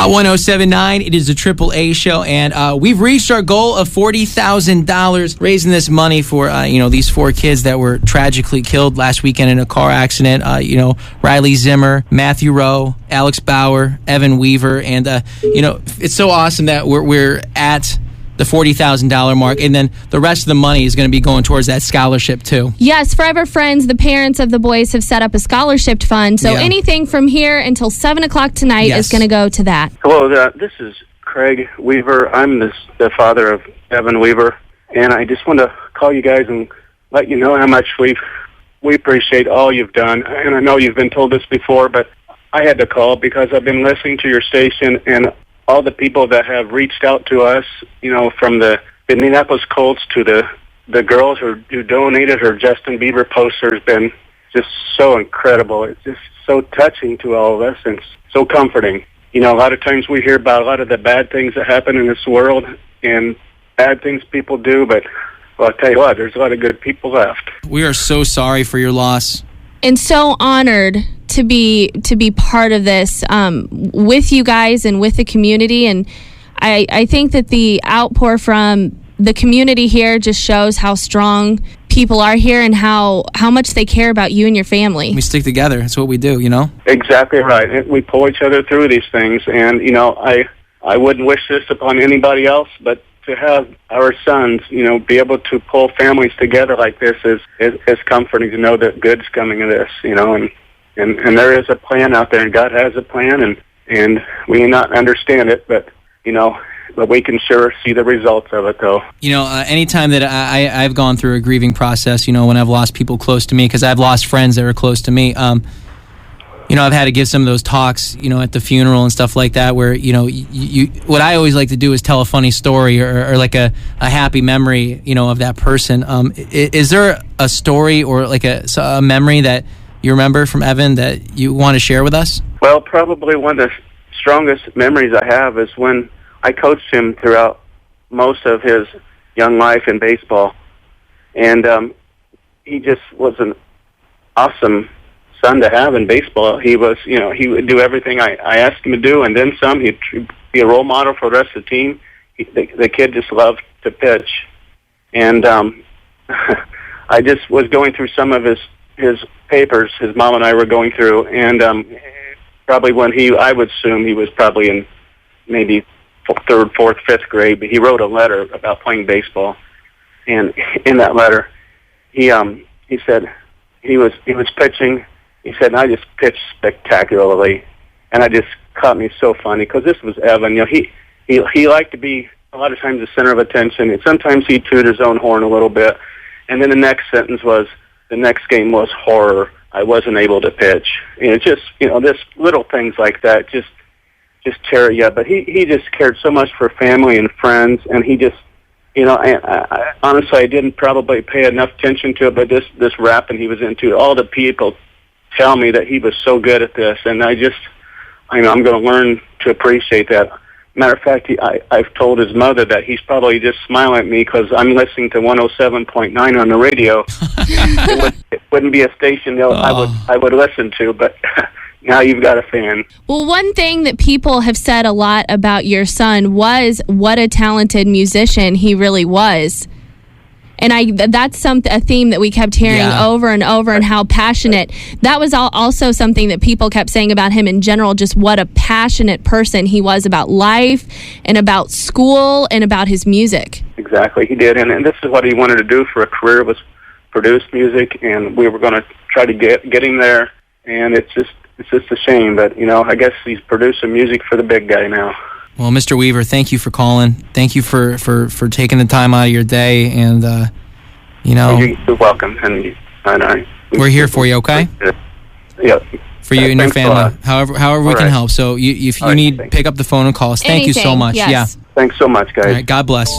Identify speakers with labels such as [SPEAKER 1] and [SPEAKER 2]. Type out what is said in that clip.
[SPEAKER 1] Hot 107.9, it is the Triple A show, and we've reached our goal of $40,000, raising this money for, these 4 kids that were tragically killed last weekend in a car accident. Riley Zimmer, Matthew Rowe, Alex Bauer, Evan Weaver, and, it's so awesome that we're at the $40,000 mark, and then the rest of the money is going to be going towards that scholarship too.
[SPEAKER 2] Yes, Forever Friends, the parents of the boys, have set up a scholarship fund, so anything from here until 7 o'clock tonight is going to go to that.
[SPEAKER 3] Hello, this is Craig Weaver. I'm the father of Evan Weaver, and I just want to call you guys and let you know how much we appreciate all you've done. And I know you've been told this before, but I had to call because I've been listening to your station and all the people that have reached out to us, from the Indianapolis Colts to the girls who donated her Justin Bieber poster has been just so incredible. It's just so touching to all of us and so comforting. A lot of times we hear about a lot of the bad things that happen in this world and bad things people do, but I'll tell you what, there's a lot of good people left.
[SPEAKER 1] We are so sorry for your loss.
[SPEAKER 2] And so honored to be part of this with you guys and with the community. And I think that the outpour from the community here just shows how strong people are here and how much they care about you and your family.
[SPEAKER 1] We stick together. That's what we do,
[SPEAKER 3] Exactly right. We pull each other through these things. And, I wouldn't wish this upon anybody else, but to have our sons, be able to pull families together like this is comforting to know that good's coming of this, and there is a plan out there, and God has a plan, and we may not understand it, but we can sure see the results of it, though.
[SPEAKER 1] Anytime that I've gone through a grieving process, when I've lost people close to me, because I've lost friends that are close to me, I've had to give some of those talks, at the funeral and stuff like that, where, what I always like to do is tell a funny story or like a happy memory, of that person. Is there a story or like a memory that you remember from Evan that you want to share with us?
[SPEAKER 3] Well, probably one of the strongest memories I have is when I coached him throughout most of his young life in baseball. And he just was an awesome son to have in baseball. He was, he would do everything I asked him to do, and then some. He'd be a role model for the rest of the team. The kid just loved to pitch. And I just was going through some of his papers, his mom and I were going through, and probably when I would assume he was probably in maybe 3rd, 4th, 5th grade, but he wrote a letter about playing baseball. And in that letter, he said he was pitching. He said, I just pitched spectacularly, and it just caught me so funny because this was Evan. He liked to be a lot of times the center of attention, and sometimes he'd toot his own horn a little bit. And then the next sentence was, the next game was horror. I wasn't able to pitch. Just this little things like that just tear you up. But he just cared so much for family and friends, and he just, I honestly, I didn't probably pay enough attention to it, but this rapping he was into, all the people tell me that he was so good at this, and I'm going to learn to appreciate that. Matter of fact, I've told his mother that he's probably just smiling at me because I'm listening to 107.9 on the radio. It wouldn't be a station I would listen to, but now you've got a fan.
[SPEAKER 2] Well, one thing that people have said a lot about your son was what a talented musician he really was. And that's a theme that we kept hearing over and over, and how passionate. That was also something that people kept saying about him in general, just what a passionate person he was about life and about school and about his music.
[SPEAKER 3] Exactly, he did. And this is what he wanted to do for a career, was produce music, and we were going to try to get him there. And it's just a shame, but, I guess he's producing music for the big guy now.
[SPEAKER 1] Well, Mr. Weaver, thank you for calling. Thank you for taking the time out of your day, and
[SPEAKER 3] you're welcome. And
[SPEAKER 1] we're here for you, okay?
[SPEAKER 3] Yeah.
[SPEAKER 1] For you and your family, however we can help. So if you need, pick up the phone and call us. Thank you so much.
[SPEAKER 2] Yes.
[SPEAKER 1] Yeah.
[SPEAKER 3] Thanks so much, guys.
[SPEAKER 1] All right, God bless.